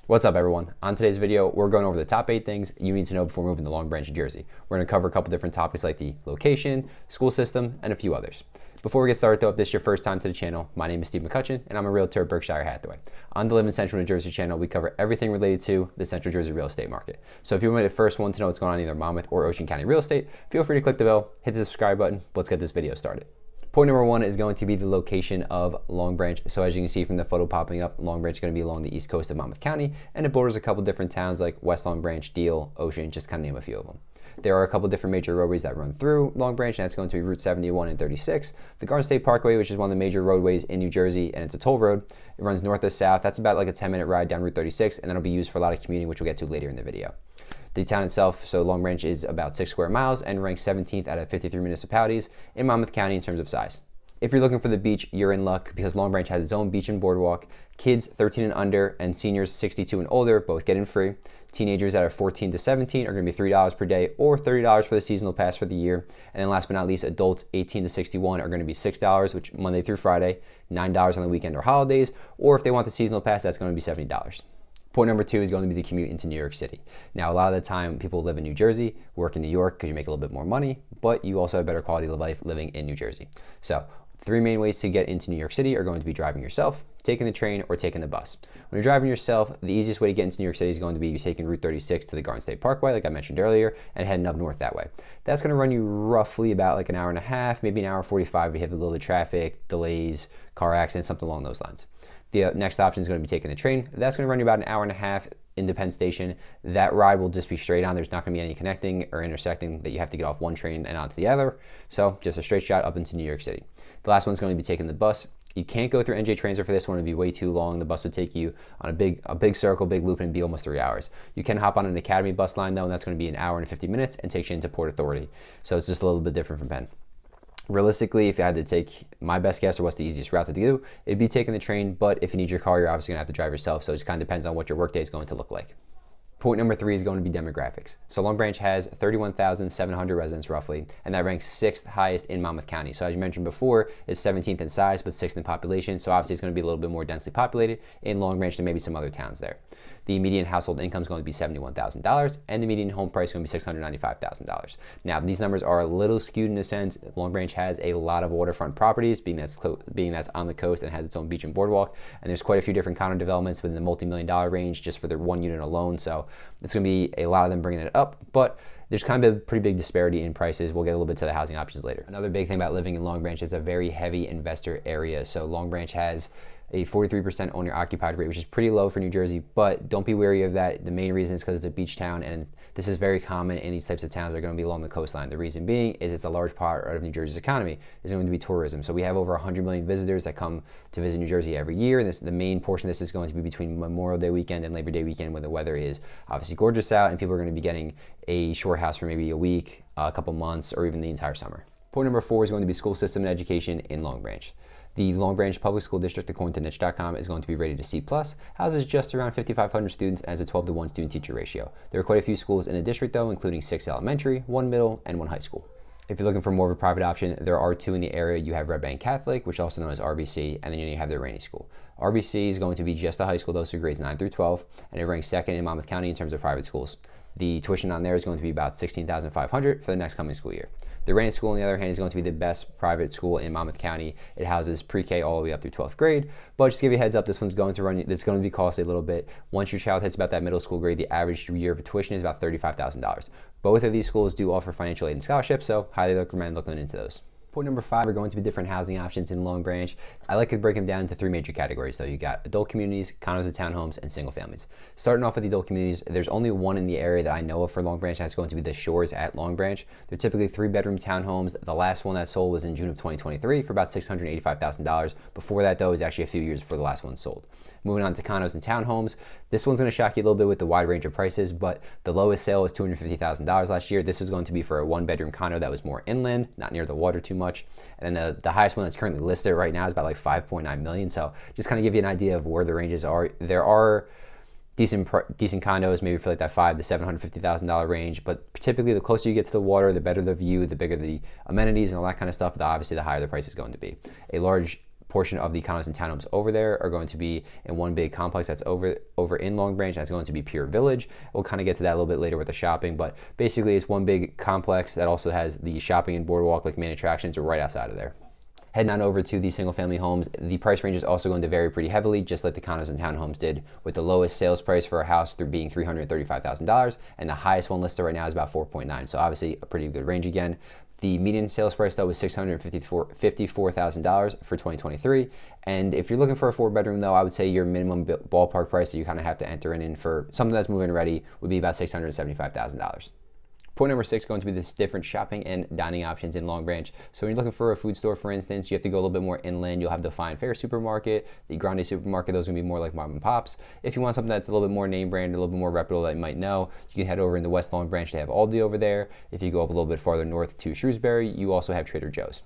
What's up, everyone? On today's video, we're going over the top 8 things you need to know before moving to Long Branch, New Jersey. We're going to cover a couple different topics like the location, school system, and a few others. Before we get started though, if this is your first time to the channel, my name is Steve McCutcheon and I'm a realtor at Berkshire Hathaway. On the Live in Central New Jersey channel, we cover everything related to the Central Jersey real estate market. So if you're the first one to know what's going on in either Monmouth or Ocean County real estate, feel free to click the bell, hit the subscribe button. Let's get this video started. Point number 1 is going to be the location of Long Branch. So as you can see from the photo popping up, Long Branch is going to be along the east coast of Monmouth County, and it borders a couple different towns like West Long Branch, Deal, Ocean, just kind of name a few of them. There are a couple different major roadways that run through Long Branch, and that's going to be Route 71 and 36. The Garden State Parkway, which is one of the major roadways in New Jersey, and it's a toll road. It runs north to south. That's about like a 10-minute ride down Route 36, and that'll be used for a lot of commuting, which we'll get to later in the video. The town itself, so Long Branch is about 6 square miles and ranks 17th out of 53 municipalities in Monmouth County in terms of size. If you're looking for the beach, you're in luck because Long Branch has its own beach and boardwalk. Kids 13 and under and seniors 62 and older both get in free. Teenagers that are 14 to 17 are going to be $3 per day or $30 for the seasonal pass for the year. And then last but not least, adults 18 to 61 are going to be $6, which Monday through Friday, $9 on the weekend or holidays. Or if they want the seasonal pass, that's going to be $70. Point number 2 is going to be the commute into New York City. Now, a lot of the time, people live in New Jersey, work in New York because you make a little bit more money, but you also have better quality of life living in New Jersey. So 3 main ways to get into New York City are going to be driving yourself, taking the train, or taking the bus. When you're driving yourself, the easiest way to get into New York City is going to be taking Route 36 to the Garden State Parkway, like I mentioned earlier, and heading up north that way. That's going to run you roughly about like an hour and a half, maybe an hour 45 if you have a little bit of traffic, delays, car accidents, something along those lines. The next option is going to be taking the train. That's going to run you about an hour and a half into Penn Station. That ride will just be straight on. There's not going to be any connecting or intersecting that you have to get off one train and onto the other. So just a straight shot up into New York City. The last one's going to be taking the bus. You can't go through NJ Transfer for this one. It'd be way too long. The bus would take you on a big circle, big loop, and be almost 3 hours. You can hop on an Academy bus line though, and that's going to be an hour and 50 minutes and takes you into Port Authority. So it's just a little bit different from Penn. Realistically, if you had to take my best guess or what's the easiest route to do, it'd be taking the train, but if you need your car, you're obviously gonna have to drive yourself, so it just kind of depends on what your workday is going to look like. Point number 3 is going to be demographics. So Long Branch has 31,700 residents roughly, and that ranks 6th highest in Monmouth County. So as you mentioned before, it's 17th in size, but 6th in population. So obviously it's going to be a little bit more densely populated in Long Branch than maybe some other towns there. The median household income is going to be $71,000, and the median home price is going to be $695,000. Now these numbers are a little skewed in a sense. Long Branch has a lot of waterfront properties, being that's on the coast and has its own beach and boardwalk. And there's quite a few different condo developments within the multi-million-dollar range just for their one unit alone. So it's going to be a lot of them bringing it up, but there's kind of a pretty big disparity in prices. We'll get a little bit to the housing options later. Another big thing about living in Long Branch is a very heavy investor area. So Long Branch has a 43% owner-occupied rate, which is pretty low for New Jersey, but don't be wary of that. The main reason is because it's a beach town, and this is very common in these types of towns that are going to be along the coastline. The reason being is it's a large part of New Jersey's economy is going to be tourism. So we have over 100 million visitors that come to visit New Jersey every year, and the main portion of this is going to be between Memorial Day weekend and Labor Day weekend when the weather is obviously gorgeous out, and people are going to be getting a shore house for maybe a week, a couple months, or even the entire summer. Point number 4 is going to be school system and education in Long Branch. The Long Branch Public School District, according to niche.com, is going to be rated a C+, houses just around 5,500 students, and has a 12-to-1 student-teacher ratio. There are quite a few schools in the district, though, including 6 elementary, 1 middle, and 1 high school. If you're looking for more of a private option, there are 2 in the area. You have Red Bank Catholic, which is also known as RBC, and then you have the Ranney School. RBC is going to be just a high school, though, so grades 9 through 12, and it ranks 2nd in Monmouth County in terms of private schools. The tuition on there is going to be about $16,500 for the next coming school year. The Ranney School, on the other hand, is going to be the best private school in Monmouth County. It houses pre-K all the way up through 12th grade, but just to give you a heads up, this one's going to run, it's going to be costly a little bit. Once your child hits about that middle school grade, the average year of tuition is about $35,000. Both of these schools do offer financial aid and scholarships, so highly recommend looking into those. Point number 5 are going to be different housing options in Long Branch. I like to break them down into 3 major categories. So you got adult communities, condos and townhomes, and single families. Starting off with the adult communities, there's only one in the area that I know of for Long Branch. That's going to be the Shores at Long Branch. They're typically 3-bedroom townhomes. The last one that sold was in June of 2023 for about $685,000. Before that, though, it was actually a few years before the last one sold. Moving on to condos and townhomes, this one's going to shock you a little bit with the wide range of prices, but the lowest sale was $250,000 last year. This is going to be for a 1-bedroom condo that was more inland, not near the water too much. And then the highest one that's currently listed right now is about like 5.9 million. So just kind of give you an idea of where the ranges are. There are decent condos, maybe for like that $500,000 to $750,000 range, but typically the closer you get to the water, the better the view, the bigger the amenities and all that kind of stuff. Obviously, the higher the price is going to be. A large portion of the condos and townhomes over there are going to be in one big complex that's over in Long Branch. That's going to be Pier Village. We'll kind of get to that a little bit later with the shopping, but basically it's one big complex that also has the shopping and boardwalk, like main attractions, right outside of there. Heading on over to the single family homes, the price range is also going to vary pretty heavily, just like the condos and townhomes did, with the lowest sales price for a house being $335,000, and the highest one listed right now is about 4.9. So obviously a pretty good range again. The median sales price though was $654,000 for 2023. And if you're looking for a 4-bedroom though, I would say your minimum ballpark price that you kind of have to enter in for something that's move-in ready would be about $675,000. Point number 6 going to be this different shopping and dining options in Long Branch. So when you're looking for a food store, for instance, you have to go a little bit more inland. You'll have the Fine Fare supermarket, the Grande supermarket. Those are going to be more like mom and pops. If you want something that's a little bit more name brand, a little bit more reputable that you might know, you can head over in the West Long Branch. They have Aldi over there. If you go up a little bit farther north to Shrewsbury, you also have Trader Joe's.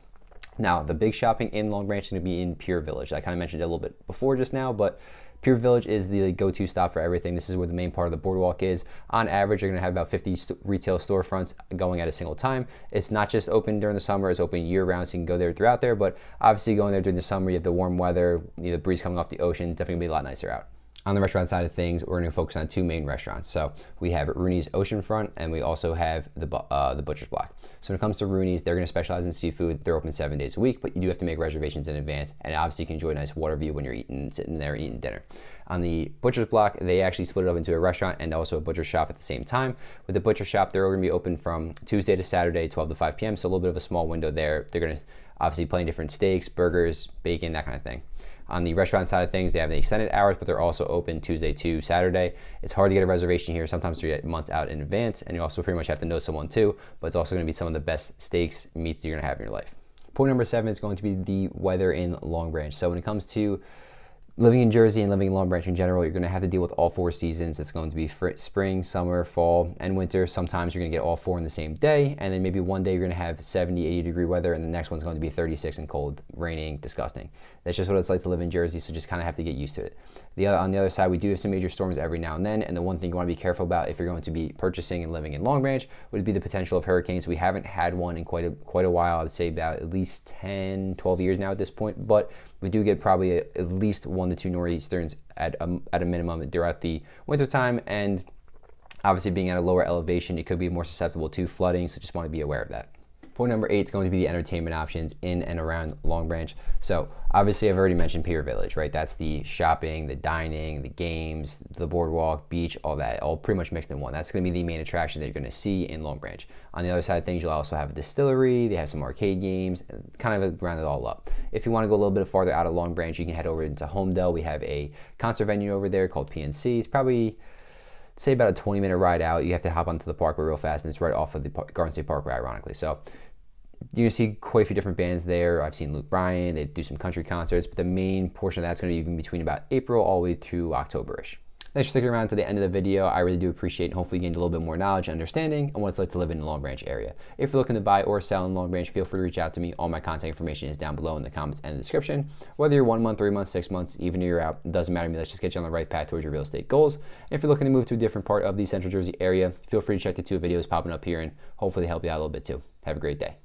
Now, the big shopping in Long Branch is going to be in Pier Village. I kind of mentioned it a little bit before just now, but Pier Village is the go-to stop for everything. This is where the main part of the boardwalk is. On average, you're going to have about 50 retail storefronts going at a single time. It's not just open during the summer, it's open year-round, so you can go there throughout there, but obviously going there during the summer, you have the warm weather, the breeze coming off the ocean, definitely be a lot nicer out. On the restaurant side of things, we're going to focus on 2 main restaurants. So we have Ranney's Oceanfront, and we also have the Butcher's Block. So when it comes to Ranney's, they're going to specialize in seafood. They're open 7 days a week, but you do have to make reservations in advance. And obviously, you can enjoy a nice water view when you're sitting there eating dinner. On the Butcher's Block, they actually split it up into a restaurant and also a butcher shop at the same time. With the butcher shop, they're going to be open from Tuesday to Saturday, 12 to 5 p.m. So a little bit of a small window there. They're going to obviously plenty different steaks, burgers, bacon, that kind of thing. On the restaurant side of things, they have the extended hours, but they're also open Tuesday to Saturday. It's hard to get a reservation here, sometimes 3 months out in advance, and you also pretty much have to know someone too, but it's also going to be some of the best steaks, meats you're going to have in your life. Point number 7 is going to be the weather in Long Branch. So when it comes to living in Jersey and living in Long Branch in general, you're going to have to deal with all 4 seasons. It's going to be spring, summer, fall, and winter. Sometimes you're going to get all 4 in the same day, and then maybe one day you're going to have 70, 80 degree weather, and the next one's going to be 36 and cold, raining, disgusting. That's just what it's like to live in Jersey, so just kind of have to get used to it. On the other side, we do have some major storms every now and then, and the one thing you want to be careful about if you're going to be purchasing and living in Long Branch would be the potential of hurricanes. We haven't had one in quite a while. I would say about at least 10, 12 years now at this point, but we do get probably at least 1 to 2 nor'easterns at a minimum throughout the wintertime, and obviously being at a lower elevation, it could be more susceptible to flooding, so just want to be aware of that. Point number 8 is going to be the entertainment options in and around Long Branch. So obviously I've already mentioned Pier Village, right? That's the shopping, the dining, the games, the boardwalk, beach, all that, all pretty much mixed in one. That's going to be the main attraction that you're going to see in Long Branch. On the other side of things, you'll also have a distillery, they have some arcade games, kind of round it all up. If you want to go a little bit farther out of Long Branch, you can head over into Homedale. We have a concert venue over there called PNC. It's probably, say, about a 20-minute ride out. You have to hop onto the parkway real fast, and it's right off of the Garden State Parkway, ironically. So you're going to see quite a few different bands there. I've seen Luke Bryan, they do some country concerts, but the main portion of that's going to be between about April all the way through October-ish. Thanks for sticking around to the end of the video. I really do appreciate it, and hopefully you gained a little bit more knowledge and understanding on what it's like to live in the Long Branch area. If you're looking to buy or sell in Long Branch, feel free to reach out to me. All my contact information is down below in the comments and the description. Whether you're 1 month, 3 months, 6 months, even a year out, it doesn't matter to me. Let's just get you on the right path towards your real estate goals. And if you're looking to move to a different part of the Central Jersey area, feel free to check the 2 videos popping up here and hopefully help you out a little bit too. Have a great day.